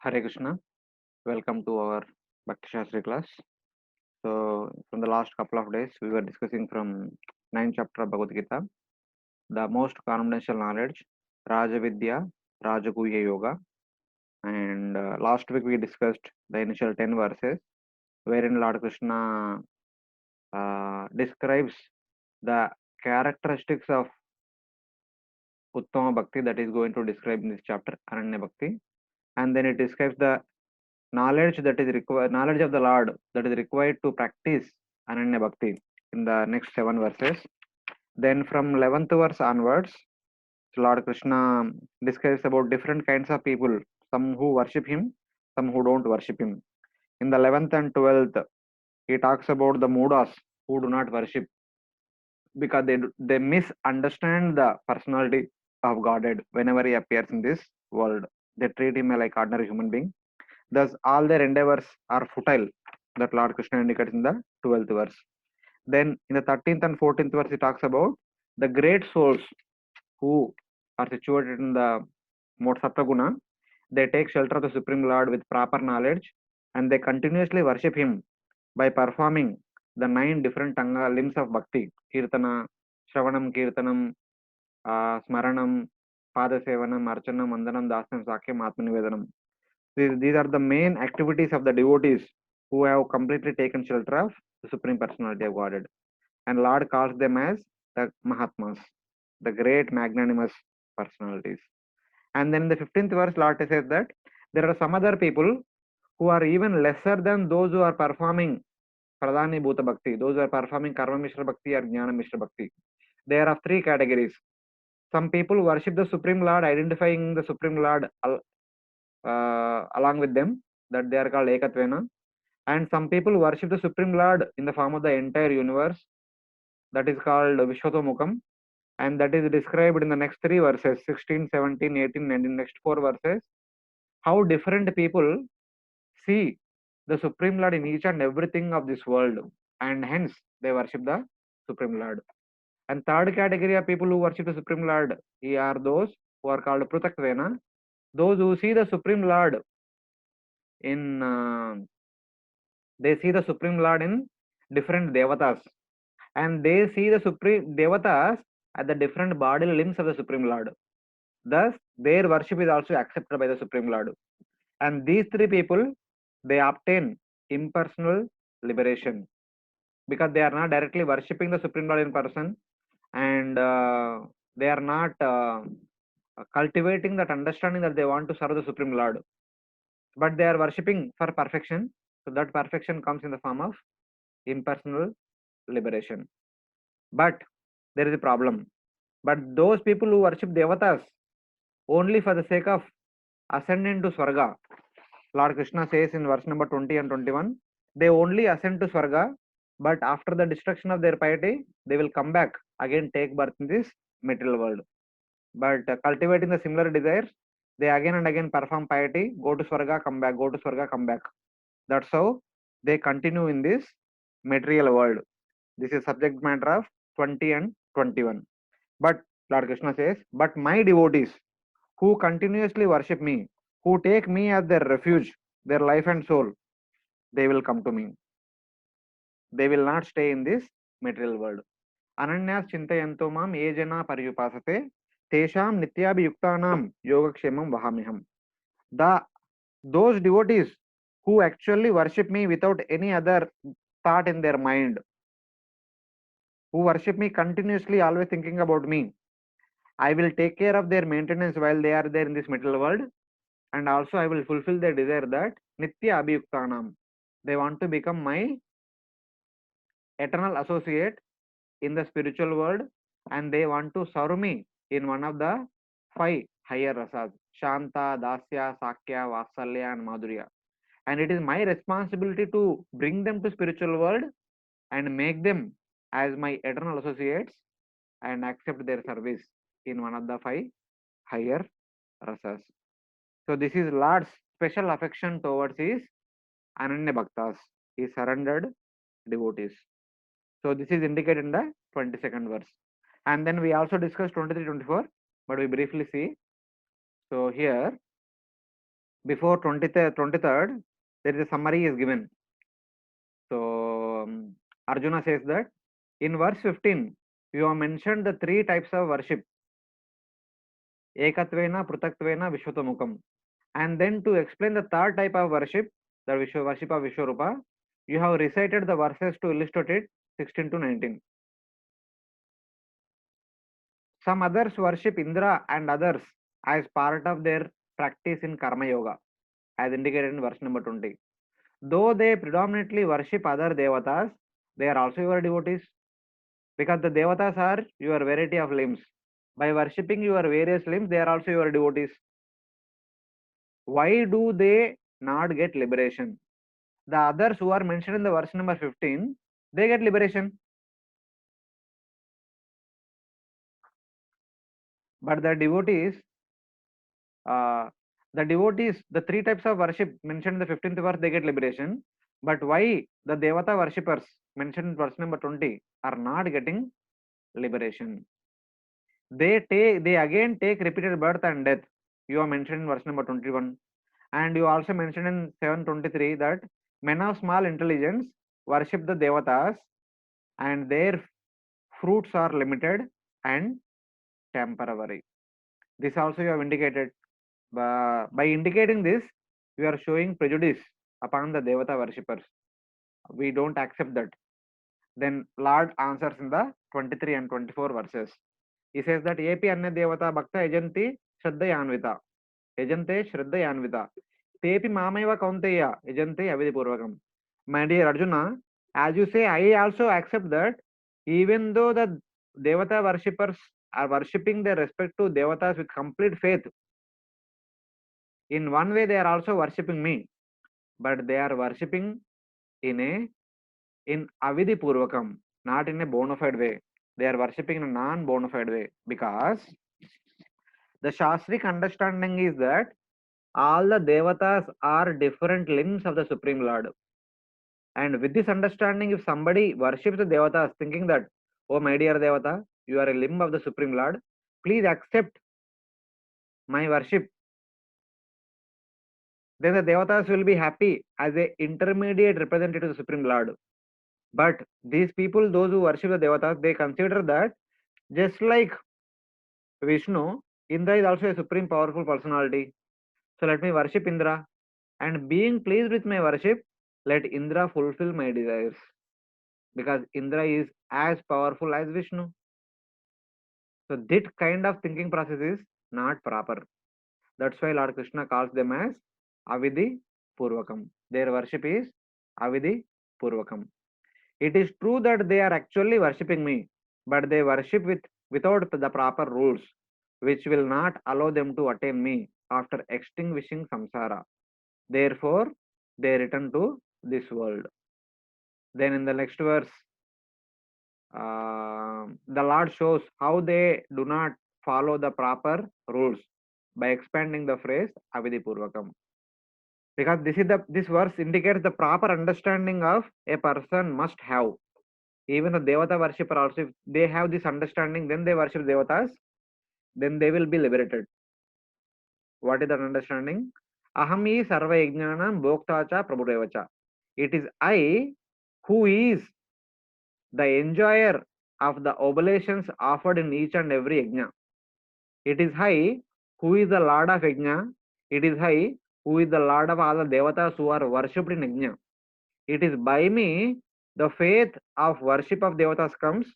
Hare Krishna. Welcome to our Bhakti Shastri class. So, from the last couple of days, we were discussing from 9th chapter of Bhagavad Gita, the most confidential knowledge, Raja Vidya, Rajaguhya Yoga. And last week we discussed the initial 10 verses, wherein Lord Krishna describes the characteristics of Uttama Bhakti that is going to describe in this chapter, Ananya Bhakti. And then it describes the knowledge that is required, knowledge of the Lord that is required to practice Ananya Bhakti in the next 7 verses. Then from 11th verse onwards, Lord Krishna describes about different kinds of people, some who worship him, some who don't worship him. In the 11th and 12th, he talks about the Mudas who do not worship because they misunderstand the personality of Godhead whenever he appears in this world. They treat him like ordinary human being. Thus, all their endeavors are futile. That Lord Krishna indicates in the 12th verse. Then, in the 13th and 14th verse, he talks about the great souls who are situated in the Moksha Guna. They take shelter of the Supreme Lord with proper knowledge and they continuously worship him by performing the 9 different limbs of bhakti: Kirtana, Shravanam, Kirtanam, Smaranam, Padasevanam, Archanam, Vandanam, Dasam, Sakyam, Atmanivedanam. These are the main activities of the devotees who have completely taken shelter of the Supreme Personality of Godhead. And Lord calls them as the Mahatmas, the great magnanimous personalities. And then in the 15th verse, Lord says that there are some other people who are even lesser than those who are performing Pradhani Bhuta Bhakti, those who are performing Karma Mishra Bhakti or Jnana Mishra Bhakti. They are of 3 categories. Some people worship the Supreme Lord, identifying the Supreme Lord along with them, that they are called Ekatvena. And some people worship the Supreme Lord in the form of the entire universe, that is called Vishwatomukam, and that is described in the next 3 verses 16, 17, 18, and in next 4 verses. How different people see the Supreme Lord in each and everything of this world, and hence they worship the Supreme Lord. And third category of people who worship the Supreme Lord are those who are called Prutatvena, those who see the Supreme Lord in they see the Supreme Lord in different devatas, and they see the Supreme devatas at the different bodily limbs of the Supreme Lord. Thus, their worship is also accepted by the Supreme Lord. And these 3 people, they obtain impersonal liberation because they are not directly worshipping the Supreme Lord in person, and they are not cultivating that understanding that they want to serve the Supreme Lord, but they are worshipping for perfection. So that perfection comes in the form of impersonal liberation. But there is a problem. But those people who worship devatas only for the sake of ascending to Swarga, Lord Krishna says in verse number 20 and 21, they only ascend to Swarga, but after the destruction of their piety, they will come back again, take birth in this material world. But cultivating the similar desires, they again and again perform piety, go to Swarga, come back, go to Swarga, come back. That's how they continue in this material world. This is subject matter of 20 and 21. But Lord Krishna says, but my devotees who continuously worship me, who take me as their refuge, their life and soul, they will come to me. They will not stay in this material world. Ananyas chintayanto mam ye jana paryupasate tesham nityabhiyuktanam yogakshemam vahamiham. Those devotees who actually worship me without any other thought in their mind, who worship me continuously, always thinking about me, I will take care of their maintenance while they are there in this material world, and also I will fulfill their desire that Nitya Abhiyuktanam. They want to become my eternal associate in the spiritual world, and they want to serve me in one of the 5 higher rasas: Shanta, Dasya, Sakya, Vatsalya, and Madhurya. And it is my responsibility to bring them to spiritual world and make them as my eternal associates and accept their service in one of the 5 higher rasas. So this is Lord's special affection towards his Ananya Bhaktas, his surrendered devotees. So this is indicated in the 22nd verse. And then we also discussed 23, 24, but we briefly see. So here before 23rd, there is a summary is given. So Arjuna says that in verse 15, you have mentioned the three types of worship: Ekatvena, Prutatvena, Vishwatamukam. And then to explain the third type of worship, the worship of Vishwarupa, you have recited the verses to illustrate it 16 to 19. Some others worship Indra and others as part of their practice in Karma Yoga, as indicated in verse number 20. Though they predominantly worship other devatas, they are also your devotees, because the devatas are your variety of limbs. By worshipping your various limbs, they are also your devotees. Why do they not get liberation? The others who are mentioned in the verse number 15, they get liberation. But uh, the three types of worship mentioned in the 15th verse, they get liberation. But why the Devata worshippers mentioned in verse number 20 are not getting liberation? They again take repeated birth and death. You are mentioned in verse number 21. And you also mentioned in 723 that men of small intelligence worship the Devatas and their fruits are limited and temporary. This also you have indicated. By indicating this, you are showing prejudice upon the Devata worshippers. We don't accept that. Then Lord answers in the 23 and 24 verses. He says that Epi Anna Devata Bhakta Ejanti Shraddhayanvita. Ejante Shraddhayanvita. Tepi Mamaiva Kaunteya Ejante Avidi Purvakam. My dear Arjuna, as you say, I also accept that even though the Devata worshippers are worshipping their respect to Devatas with complete faith, in one way they are also worshipping me, but they are worshipping in Avidi Purvakam, not in a bona fide way. They are worshipping in a non bona fide way, because the Shastric understanding is that all the Devatas are different limbs of the Supreme Lord. And with this understanding, if somebody worships the Devatas thinking that, oh my dear Devata, you are a limb of the Supreme Lord, please accept my worship, then the Devatas will be happy as a intermediate representative of the Supreme Lord. But these people, those who worship the Devatas, they consider that just like Vishnu, Indra is also a supreme powerful personality. So let me worship Indra. And being pleased with my worship, let Indra fulfill my desires. Because Indra is as powerful as Vishnu. So that kind of thinking process is not proper. That's why Lord Krishna calls them as Avidi Purvakam. Their worship is Avidi Purvakam. It is true that they are actually worshipping me, but they worship without the proper rules, which will not allow them to attain me after extinguishing samsara. Therefore, they return to this world. Then in the next verse, the Lord shows how they do not follow the proper rules by expanding the phrase Avidi Purvakam. Because this verse indicates the proper understanding of a person must have. Even a Devata worshipper also, if they have this understanding, then they worship Devatas, then they will be liberated. What is that understanding? Ahami sarva yajnanam bhoktacha prabhurevacha. It is I who is the enjoyer of the oblations offered in each and every yajna. It is I who is the Lord of yajna. It is I who is the Lord of all the Devatas who are worshipped in yajna. It is by me the faith of worship of Devatas comes.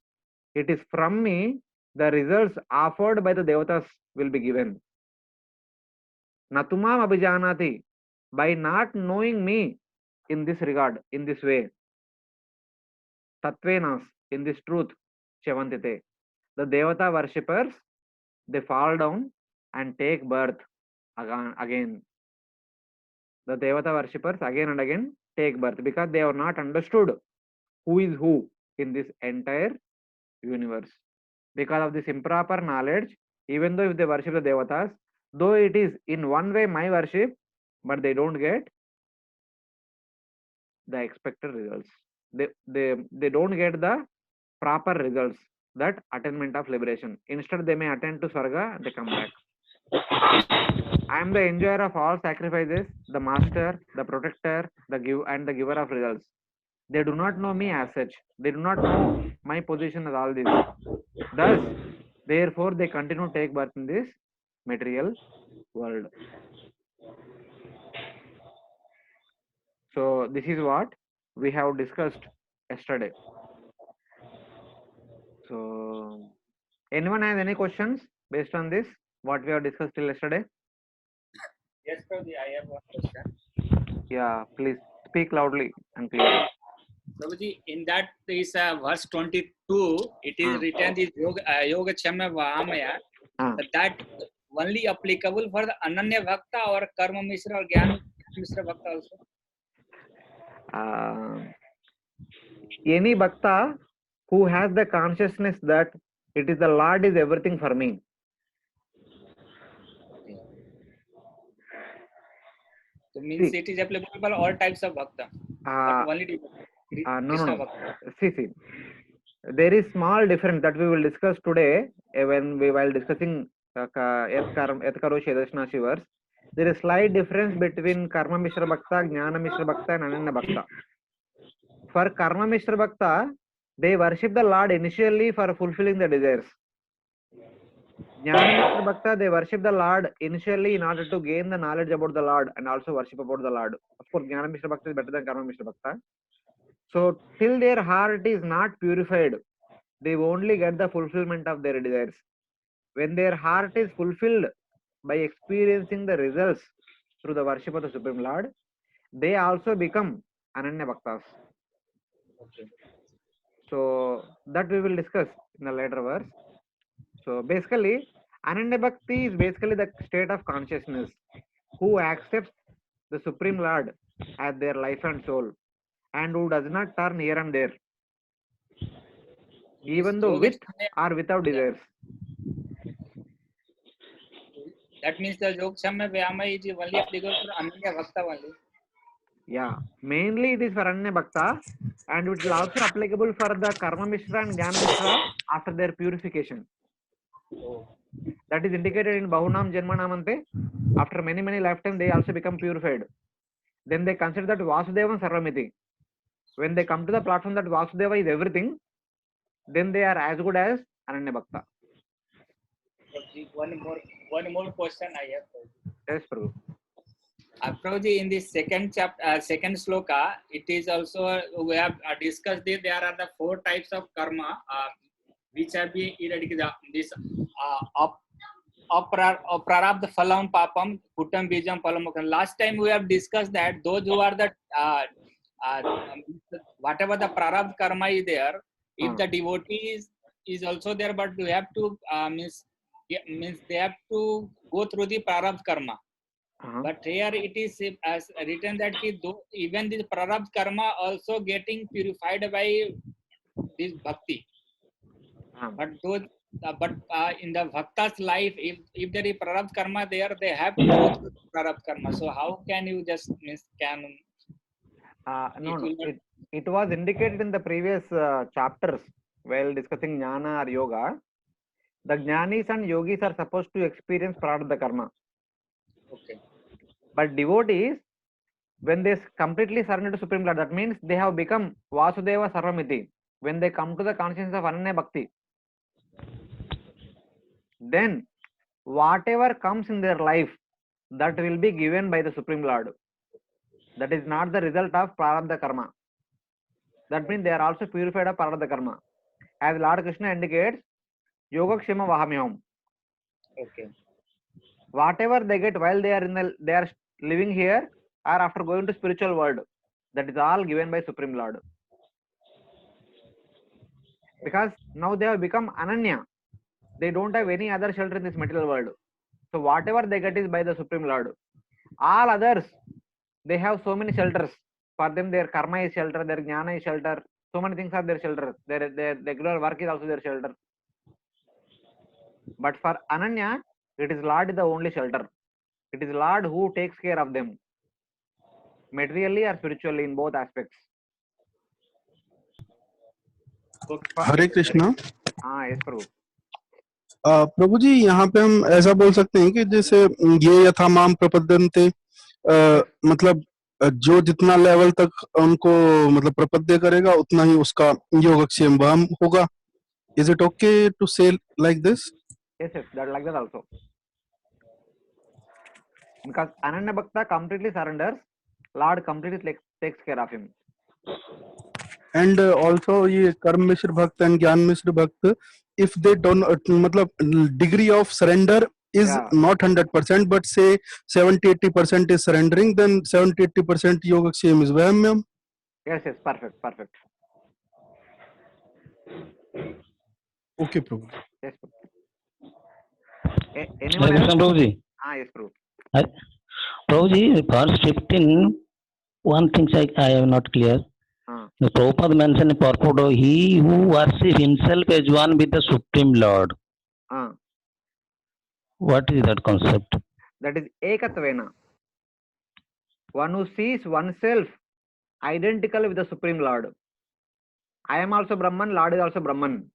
It is from me the results offered by the Devatas will be given. Natumam abhijanati, by not knowing me in this regard, in this way. Tatvenas, in this truth, Chavantite. The Devata worshippers, they fall down and take birth again. The Devata worshippers again and again take birth because they have not understood who is who in this entire universe. Because of this improper knowledge, even though if they worship the Devatas, though it is in one way my worship, but they don't get the expected results. They don't get the proper results, that attainment of liberation. Instead, they may attend to Swarga and they come back. I am the enjoyer of all sacrifices, the master, the protector, the giver of results. They do not know me as such. They do not know my position as all this. Thus, therefore, they continue to take birth in this material world. So this is what we have discussed yesterday. So anyone has any questions based on this, what we have discussed till yesterday? Yes, Prabhuji, I have one question. Yeah, please speak loudly and clearly. Prabhuji, in that is verse 22, it is written this Yoga Chama Vahamaya, that only applicable for the Ananya Bhakta or Karma Mishra or Gyan Mishra Bhakta also? Any Bhakta who has the consciousness that it is the Lord is everything for me. So means it is applicable for all types of Bhakta, but only Krishna Bhakta. See. There is small difference that we will discuss today while discussing Et Karoshi Yadashna Shivars. There is slight difference between Karma Mishra Bhakta, Jnana Mishra Bhakta and Ananya Bhakta. For Karma Mishra Bhakta, they worship the Lord initially for fulfilling the desires. Jnana Mishra Bhakta, they worship the Lord initially in order to gain the knowledge about the Lord and also worship about the Lord. Of course, Jnana Mishra Bhakta is better than Karma Mishra Bhakta. So, till their heart is not purified, they only get the fulfillment of their desires. When their heart is fulfilled by experiencing the results through the worship of the Supreme Lord, they also become Ananya Bhaktas. Okay. So that we will discuss in the later verse. So basically, Ananya Bhakti is basically the state of consciousness who accepts the Supreme Lord as their life and soul and who does not turn here and there, even though with or without desires. That means the Yogakshama Vyama is only applicable for Ananya Bhakta only. Yeah, mainly it is for Ananya Bhakta and it will also applicable for the Karma Mishra and Jnana Mishra after their purification. Oh. That is indicated in Bahunam Janmanamante. After many lifetimes, they also become purified. Then they consider that Vasudevan Sarvamiti. When they come to the platform that Vasudeva is everything, then they are as good as Ananya Bhakta. One more question I have. Yes, Prabhu. Prabhuji, in the second chapter, second sloka, it is also we have discussed that there are the 4 types of karma which have been eradicated. This prarabdha phalam papam kutam bijam phalamukam. Last time we have discussed that those who are the whatever the prarabdha karma is there, if the devotee is also there, but we have to means they have to go through the prarabdha karma. But here it is as written that even this prarabdha karma also getting purified by this bhakti. But those, in the bhakta's life, if there is prarabdha karma there, they have to go through prarabdha karma. So how can you just It was indicated in the previous chapters while discussing Jnana or Yoga. The Jnanis and Yogis are supposed to experience prarabdha karma. Okay. But devotees, when they completely surrender to Supreme Lord, that means they have become Vasudeva Sarvamiti. When they come to the consciousness of Ananya Bhakti, then whatever comes in their life, that will be given by the Supreme Lord. That is not the result of prarabdha karma. That means they are also purified of prarabdha karma. As Lord Krishna indicates, Yogakshema Vahamyam. Okay. Whatever they get while they are living here or after going to spiritual world, that is all given by Supreme Lord. Because now they have become Ananya. They don't have any other shelter in this material world. So whatever they get is by the Supreme Lord. All others, they have so many shelters. For them, their karma is shelter, their jnana is shelter. So many things are their shelter. Their regular work is also their shelter. But for Ananya, it is Lord the only shelter. It is Lord who takes care of them, materially or spiritually, in both aspects. Hare Krishna. Yes, Prabhu. प्रभु जी यहाँ पे हम ऐसा बोल सकते हैं कि जैसे ये यथा माम प्रपद्यन्ते, मतलब जो जितना लेवल तक उनको मतलब प्रपद्य करेगा उतना ही उसका योगक्षेम वह होगा. Is it okay to say like this? Yes, that like that also. Because Ananya Bhakta completely surrenders, Lord completely takes care of him. And also ये कर्म मिश्र भक्त and ज्ञान मिश्र भक्त, if they don't मतलब degree of surrender is not 100%, but say 70-80% is surrendering, then 70-80% योगक्षेम is vayamyam. Yes, perfect. Okay, Prabhu. Yes, anyone else? Prabhuji. Yes, Prabhu. Prabhuji, verse 15, one thing I am not clear. The Prabhupada mentioned in purport, he who worships himself as one with the Supreme Lord. What is that concept? That is Ekatvena. One who sees oneself identical with the Supreme Lord. I am also Brahman, Lord is also Brahman.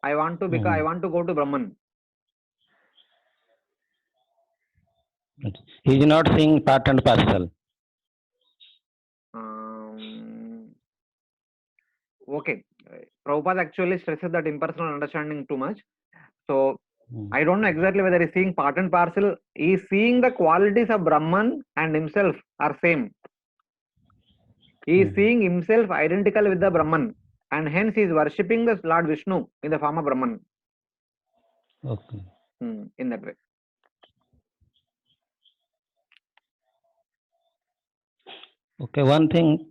I want to become, I want to go to Brahman. He is not seeing part and parcel. Okay. Prabhupada actually stresses that impersonal understanding too much. So, I don't know exactly whether he's seeing part and parcel. He's seeing the qualities of Brahman and himself are same. He is seeing himself identical with the Brahman, and hence he is worshipping the Lord Vishnu in the form of Brahman. Okay. In that way. Okay, one thing.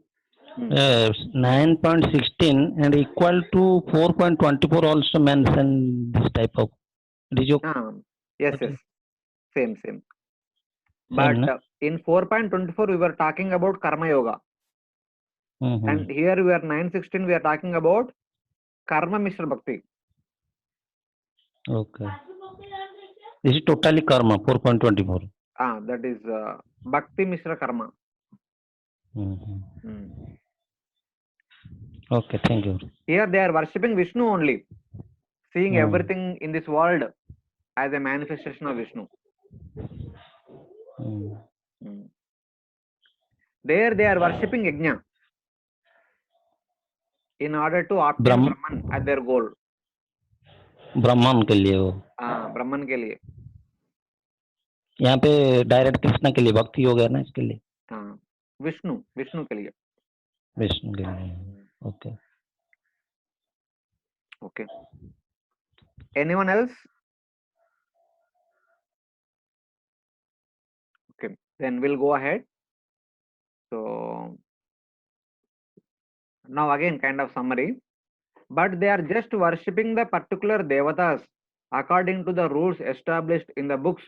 9.16 and equal to 4.24 also mention this type of. Yes. Same. But in 4.24 we were talking about Karma Yoga. And here we are 9.16 we are talking about Karma Mishra Bhakti. Okay. This is totally Karma, 4.24. That is Bhakti Mishra Karma. Okay, thank you. Here they are worshipping Vishnu only, seeing everything in this world as a manifestation of Vishnu. There they are worshipping Yajna in order to obtain Brahman as their goal. ब्राह्मण के लिए वो. ब्राह्मण के लिए. यहाँ पे direct Krishna के लिए भक्ति हो गया ना, इसके लिए. विष्णु के लिए. विष्णु के लिए. Okay. Okay. Anyone else? Okay. Then we'll go ahead. So now again kind of summary. But they are just worshipping the particular devatas according to the rules established in the books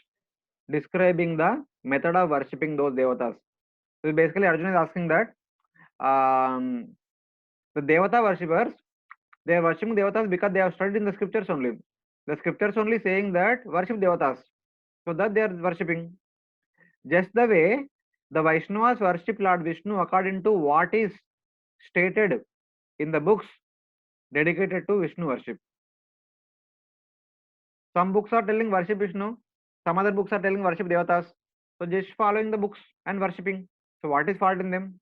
describing the method of worshipping those devatas. So basically Arjuna is asking that the devata worshippers, they are worshipping devatas because they have studied in the scriptures only. The scriptures only saying that worship devatas. So that they are worshipping. Just the way the Vaishnavas worship Lord Vishnu according to what is stated in the books dedicated to Vishnu worship. Some books are telling worship Vishnu, some other books are telling worship devatas. So just following the books and worshipping. So what is fault in them?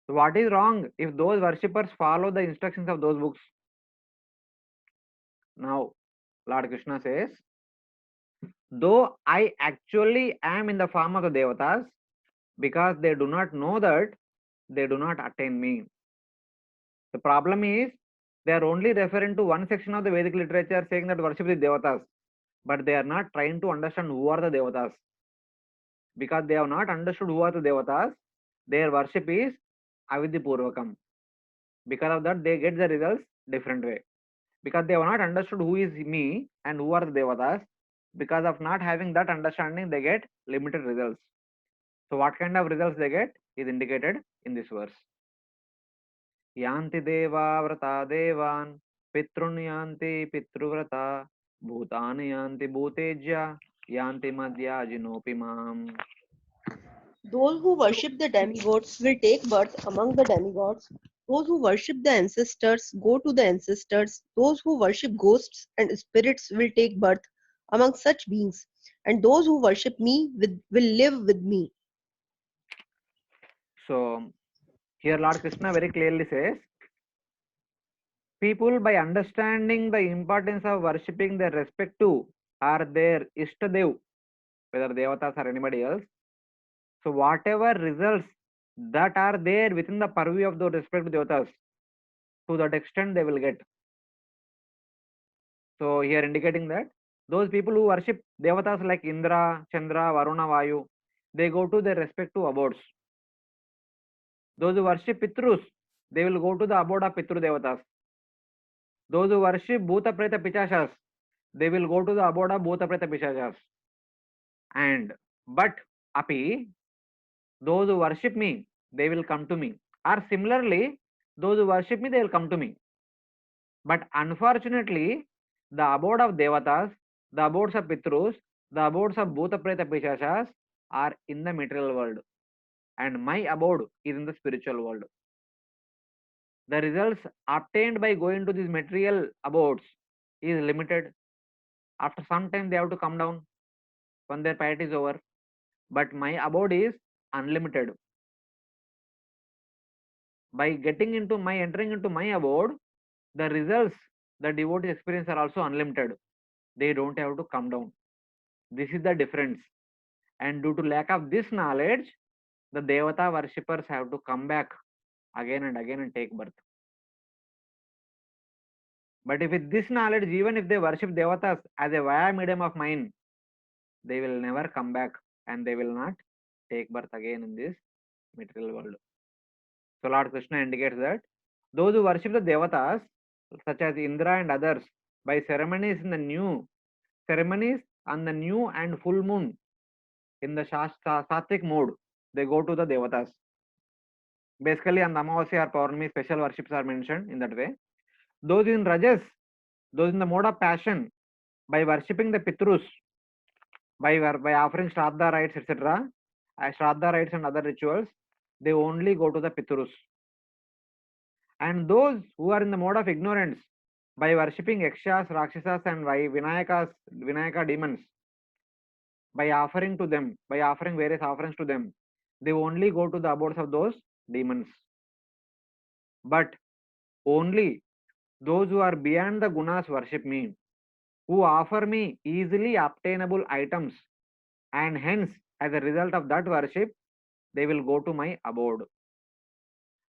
So what is wrong if those worshippers follow the instructions of those books? Now Lord Krishna says, though I actually am in the form of the devatas, because they do not know that, they do not attain me. The problem is they are only referring to one section of the Vedic literature saying that worship the devatas, but they are not trying to understand who are the devatas. Because they have not understood who are the devatas, their worship is avidhi purvakam. Because of that they get the results different way. Because they have not understood who is me and who are the devatas, because of not having that understanding they get limited results. So what kind of results they get is indicated in this verse. Yanti deva vrata devan pitrun yanti pitruvrata bhutani yanti bhutejya yanti madhya jinopimam. Those who worship the demigods will take birth among the demigods. Those who worship the ancestors go to the ancestors. Those who worship ghosts and spirits will take birth among such beings. And those who worship me will live with me. So here Lord Krishna very clearly says, people by understanding the importance of worshipping their respective or their Ishtadev, whether devatas or anybody else, so whatever results that are there within the purview of those respective devatas, to that extent they will get. So here indicating that those people who worship devatas like Indra, Chandra, Varuna, Vayu, they go to their respective abodes. Those who worship Pitrus, they will go to the abode of Pitru devatas. Those who worship Bhuta Preta Pichashas, they will go to the abode of Bhuta Preta Pichashas. And but api, those who worship me, they will come to me. Or similarly, those who worship me, they will come to me. But unfortunately, the abode of devatas, the abodes of Pitrus, the abodes of Bhuta Preta Pichashas are in the material world. And my abode is in the spiritual world. The results obtained by going to these material abodes is limited. After some time, they have to come down when their piety is over. But my abode is unlimited. By entering into my abode, the results the devotees experience are also unlimited. They don't have to come down. This is the difference. And due to lack of this knowledge, the devata worshippers have to come back again and again and take birth. But if with this knowledge, even if they worship devatas as a via medium of mind, they will never come back and they will not take birth again in this material world. So Lord Krishna indicates that those who worship the devatas, such as Indra and others, by ceremonies on the new and full moon, in the Sattvic mode, they go to the devatas. Basically, on the Amavasya or Paurnami, special worships are mentioned in that way. Those in Rajas, those in the mode of passion, by worshipping the Pitrus, by offering Shraddha rites, etc., Shraddha rites and other rituals, they only go to the Pitrus. And those who are in the mode of ignorance, by worshipping Yakshas, Rakshasas and Vinayaka demons, by offering various offerings to them, they only go to the abodes of those demons. But only those who are beyond the gunas worship me, who offer me easily obtainable items, and hence, as a result of that worship, they will go to my abode.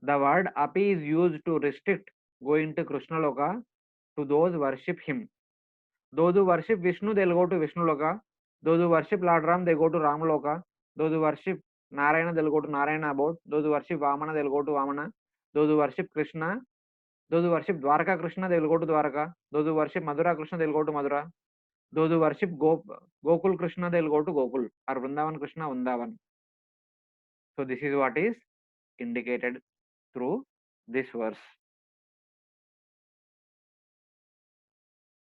The word api is used to restrict going to Krishna Loka to those who worship him. Those who worship Vishnu, they will go to Vishnu Loka. Those who worship Lord Ram, they go to Ram Loka. Those who worship Narayana, they will go to Narayana abode. Those who worship Vamana, they will go to Vamana. Those who worship Krishna, those who worship Dwaraka Krishna, they will go to Dwaraka. Those who worship Madhura Krishna, they will go to Madhura. Those who worship Gokul Krishna, they will go to Gokul. Or Vrindavan Krishna, Vrindavan. So this is what is indicated through this verse.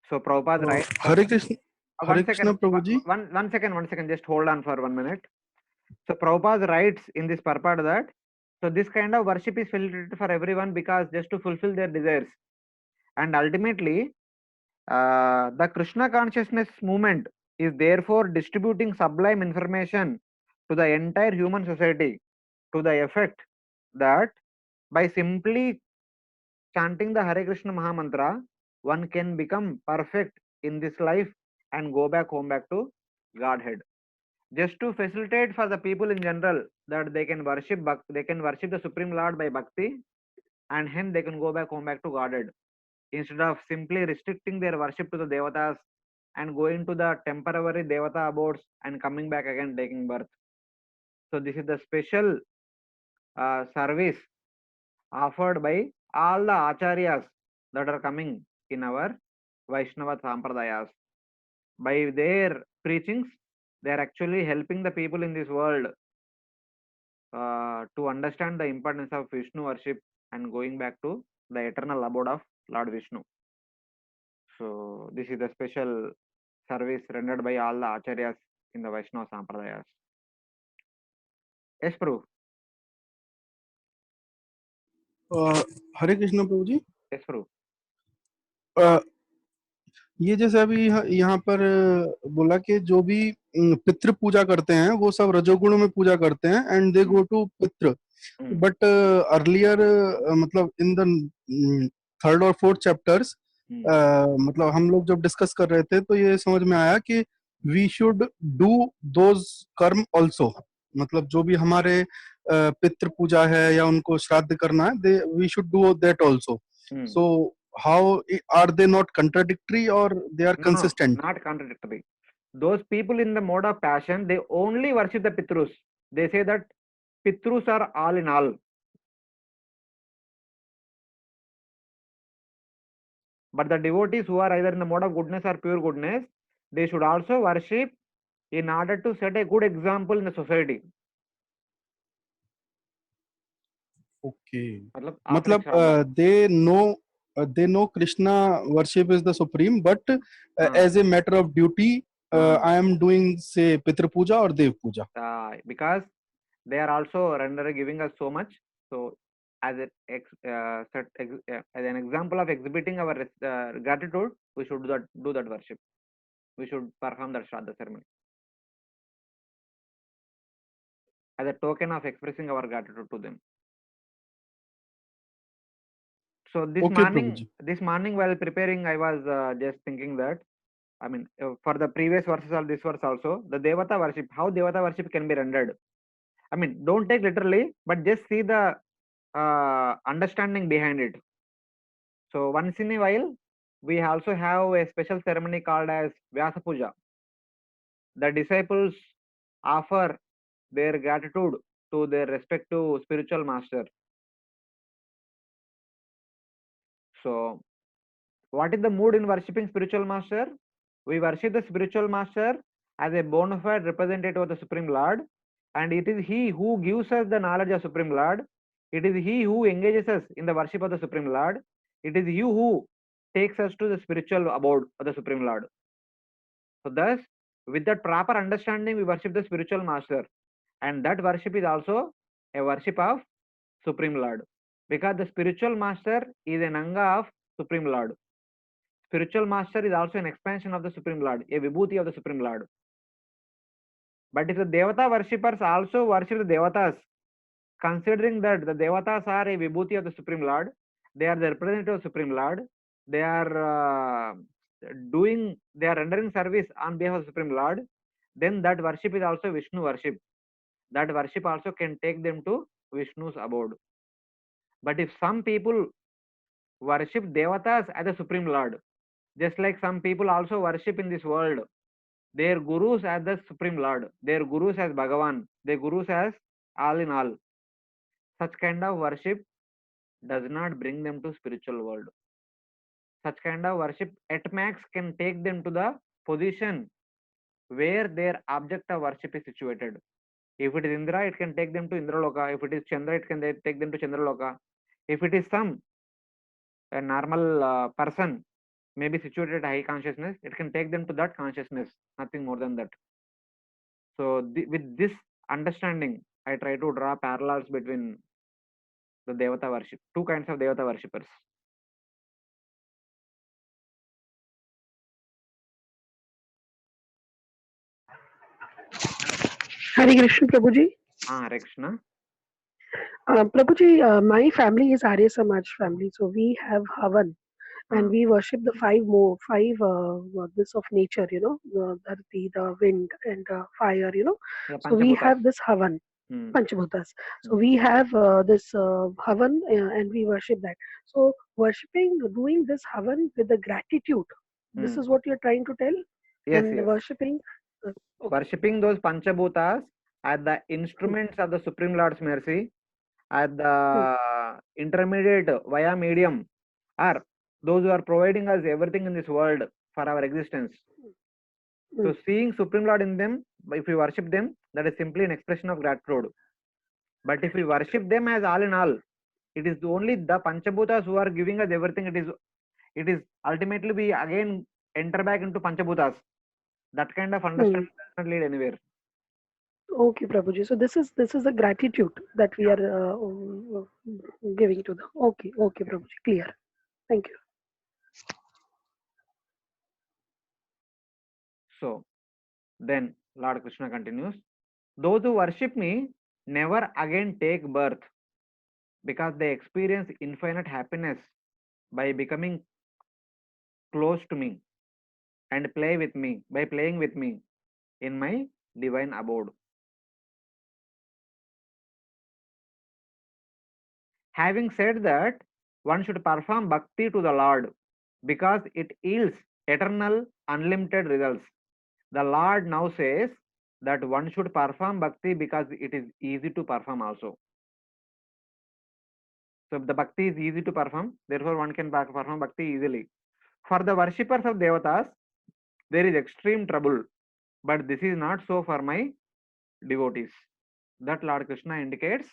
So Prabhupada writes. Hare Krishna. Hare Krishna, Prabhuji. One second, just hold on for 1 minute. So Prabhupada writes in this purport that, so this kind of worship is facilitated for everyone because just to fulfill their desires. And ultimately, the Krishna consciousness movement is therefore distributing sublime information to the entire human society to the effect that by simply chanting the Hare Krishna Mahamantra, one can become perfect in this life and go back home back to Godhead. Just to facilitate for the people in general that they can worship the Supreme Lord by bhakti, and hence they can go back home back to Godhead, instead of simply restricting their worship to the devatas and going to the temporary devata abodes and coming back again taking birth. So this is the special service offered by all the acharyas that are coming in our Vaishnava Sampradayas. By their preachings, they are actually helping the people in this world to understand the importance of Vishnu worship and going back to the eternal abode of Lord Vishnu. So this is the special service rendered by all the acharyas in the Vaishnava Sampradayas. Yes, Prabhu. Hare Krishna Prabhu ji. Yes, Prabhu. अ, ये जैसे अभी यहाँ पर बोला कि जो भी पितृ पूजा करते हैं वो सब रजोगुण में पूजा करते हैं एंड दे गो टू पितृ, बट अर्लियर मतलब इन द थर्ड और फोर्थ चैप्टर्स मतलब हम लोग जब डिस्कस कर रहे थे तो ये समझ में आया कि वी शुड डू दोज कर्म ऑल्सो, मतलब जो भी हमारे पितृ पूजा है या उनको श्राद्ध करना है, they we should do that also. So how are they not contradictory or they are No, consistent? not contradictory. Those people in the mode of passion, they only worship the Pitrus. They say that Pitrus are all in all. But the devotees who are either in the mode of goodness or pure goodness, they should also worship in order to set a good example in the society. Okay. मतलब मतलब they know Krishna worship is the supreme, but as a matter of duty, I am doing say Pitra Puja or Dev Puja. Because they are also giving us so much. So as an example of exhibiting our gratitude, we should do that worship. We should perform that Shraddha ceremony as a token of expressing our gratitude to them. So this morning while preparing, I was just thinking that, I mean, for the previous verses of this verse also, the Devata worship, how Devata worship can be rendered. I mean, don't take literally, but just see the understanding behind it. So once in a while, we also have a special ceremony called as Vyasa Puja. The disciples offer their gratitude to their respective spiritual master. So what is the mood in worshipping spiritual master? We worship the spiritual master as a bona fide representative of the Supreme Lord, and it is he who gives us the knowledge of Supreme Lord. It is he who engages us in the worship of the Supreme Lord. It is you who takes us to the spiritual abode of the Supreme Lord. So thus, with that proper understanding, we worship the spiritual master, and that worship is also a worship of Supreme Lord, because the spiritual master is an anga of Supreme Lord. Spiritual master is also an expansion of the Supreme Lord, a vibhuti of the Supreme Lord. But if the Devata worshippers also worship the Devatas, considering that the Devatas are a vibhuti of the Supreme Lord, they are the representative of Supreme Lord, they are rendering service on behalf of the Supreme Lord, then that worship is also Vishnu worship. That worship also can take them to Vishnu's abode. But if some people worship Devatas as the Supreme Lord, just like some people also worship in this world their gurus as the Supreme Lord, their gurus as Bhagavan, their gurus as all in all, such kind of worship does not bring them to spiritual world. Such kind of worship at max can take them to the position where their object of worship is situated. If it is Indra, it can take them to Indraloka. If it is Chandra, it can take them to Chandraloka. If it is a normal person, maybe situated at high consciousness, it can take them to that consciousness, nothing more than that. So with this understanding, I try to draw parallels between the Devata worship, two kinds of Devata worshippers. Hare Krishna, Prabhuji. Hare Krishna. Prabhuji, my family is Arya Samaj family, so we have Havan, and we worship the five this of nature, you know, the Dharti, the wind, and fire, you know. Yeah, so we have this Havan, Panchabhutas. So we have this Havan, and we worship that. So doing this Havan with the gratitude. This is what you're trying to tell. Yes, and yes. Worshipping. Worshipping those Panchabhutas as the instruments of the Supreme Lord's mercy, as the intermediate via medium, or those who are providing us everything in this world for our existence. So seeing Supreme Lord in them, if we worship them, that is simply an expression of gratitude. But if we worship them as all in all, it is only the Panchabhutas who are giving us everything. It is ultimately we again enter back into Panchabhutas. That kind of understanding does not lead anywhere. Okay, Prabhuji. So this is the gratitude that we are giving to them. Okay, okay, Prabhuji. Clear. Thank you. So then Lord Krishna continues, those who worship me never again take birth because they experience infinite happiness by becoming close to me and play with me by playing with me in my divine abode. Having said that, one should perform bhakti to the Lord because it yields eternal, unlimited results. The Lord now says that one should perform bhakti because it is easy to perform also. So the bhakti is easy to perform, therefore one can perform bhakti easily. For the worshippers of devatas, there is extreme trouble, but this is not so for my devotees. That Lord Krishna indicates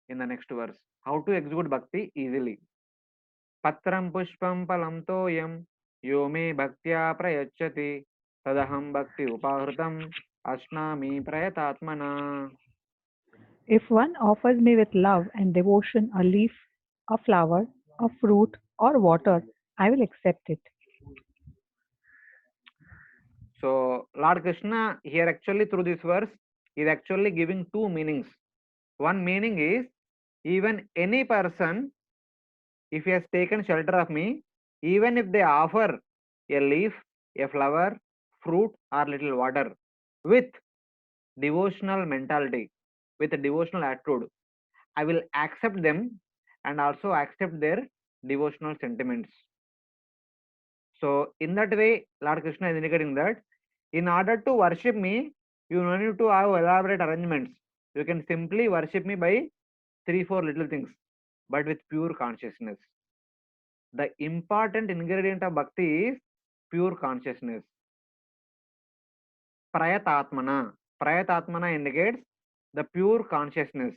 in the next verse. How to execute bhakti easily. Patram pushpam palam toyam yo me bhaktya prayachati tadaham bhakti upahrutam ashnami prayatatmana. If one offers me with love and devotion a leaf, a flower, a fruit, or water, I will accept it. So Lord Krishna here actually through this verse is actually giving two meanings. One meaning is even any person, if he has taken shelter of me, even if they offer a leaf, a flower, fruit, or little water with devotional mentality, with a devotional attitude, I will accept them and also accept their devotional sentiments. So in that way, Lord Krishna is indicating that in order to worship me, you don't need to have elaborate arrangements. You can simply worship me by 3-4 little things, but with pure consciousness. The important ingredient of bhakti is pure consciousness. Prayatatmana. Prayatatmana indicates the pure consciousness.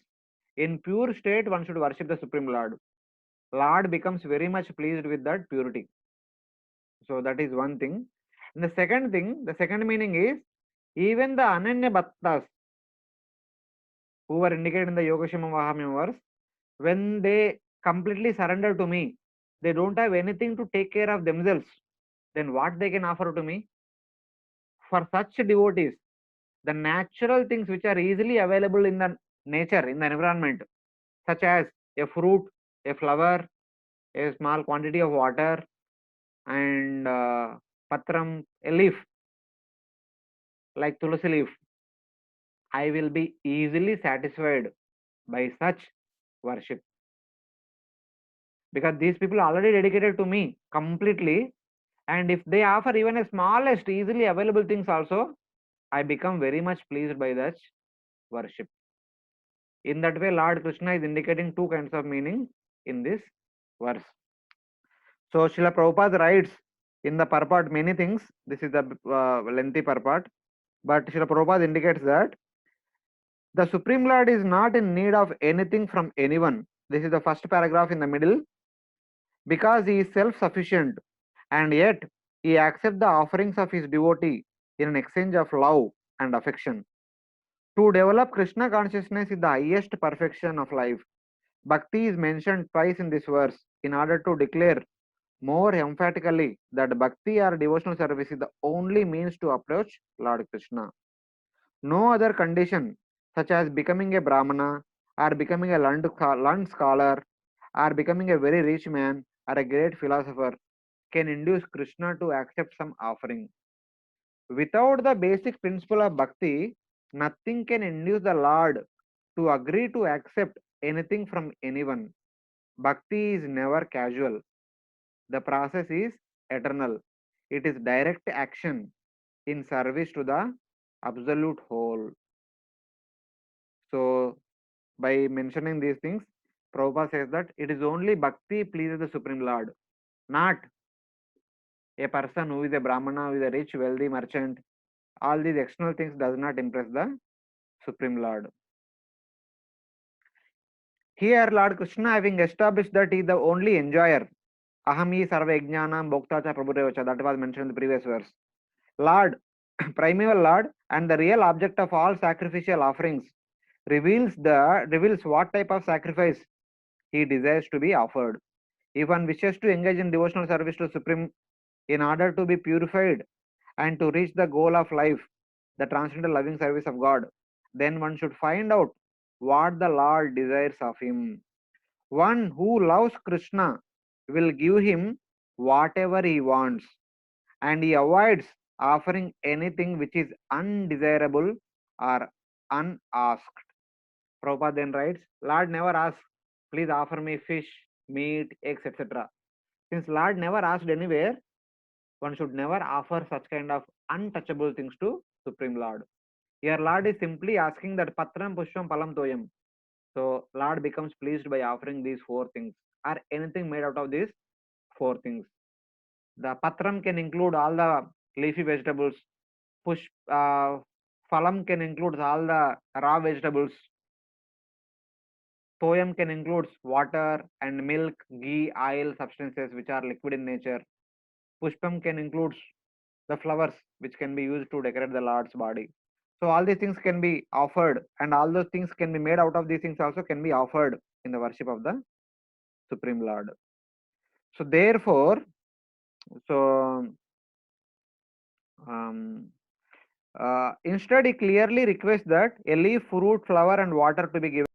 In pure state, one should worship the Supreme Lord. Lord becomes very much pleased with that purity. So that is one thing. And the second thing, the second meaning is even the Ananya Bhattas who were indicated in the Yogashima Mahamya verse, when they completely surrender to me, they don't have anything to take care of themselves, then what they can offer to me? For such devotees, the natural things which are easily available in the nature, in the environment, such as a fruit, a flower, a small quantity of water, and patram, a leaf, like tulsi leaf, I will be easily satisfied by such worship. Because these people are already dedicated to me completely, and if they offer even a smallest easily available things also, I become very much pleased by that worship. In that way, Lord Krishna is indicating two kinds of meaning in this verse. So Srila Prabhupada writes in the purport many things. This is the lengthy purport, but Srila Prabhupada indicates that the Supreme Lord is not in need of anything from anyone. This is the first paragraph in the middle. Because he is self-sufficient, and yet he accepts the offerings of his devotee in an exchange of love and affection. To develop Krishna consciousness is the highest perfection of life. Bhakti is mentioned twice in this verse in order to declare more emphatically that bhakti or devotional service is the only means to approach Lord Krishna. No other condition, such as becoming a Brahmana, or becoming a learned scholar, or becoming a very rich man, or a great philosopher, can induce Krishna to accept some offering. Without the basic principle of bhakti, nothing can induce the Lord to agree to accept anything from anyone. Bhakti is never casual. The process is eternal. It is direct action in service to the absolute whole. So, by mentioning these things, Prabhupada says that it is only bhakti pleases the Supreme Lord, not a person who is a Brahmana, who is a rich, wealthy merchant. All these external things does not impress the Supreme Lord. Here, Lord Krishna, having established that he is the only enjoyer, aham hi sarva jnanam bhokta cha prabhurevacha, that was mentioned in the previous verse. Lord primeval Lord and the real object of all sacrificial offerings, reveals what type of sacrifice he desires to be offered. If one wishes to engage in devotional service to Supreme in order to be purified and to reach the goal of life, the transcendental loving service of God, then one should find out what the Lord desires of him. One who loves Krishna will give him whatever he wants, and he avoids offering anything which is undesirable or unasked. Prabhupada then writes, Lord never asks, please offer me fish, meat, eggs, etc. Since Lord never asked anywhere, one should never offer such kind of untouchable things to Supreme Lord. Here Lord is simply asking that Patram Pushpam Palam Toyam. So Lord becomes pleased by offering these four things or anything made out of these four things. The Patram can include all the leafy vegetables. Phalam can include all the raw vegetables. Toyam can include water and milk, ghee, oil, substances which are liquid in nature. Pushpam can include the flowers which can be used to decorate the Lord's body. So all these things can be offered, and all those things can be made out of these things also can be offered in the worship of the Supreme Lord. So therefore, so instead he clearly requests that a leaf, fruit, flower and water to be given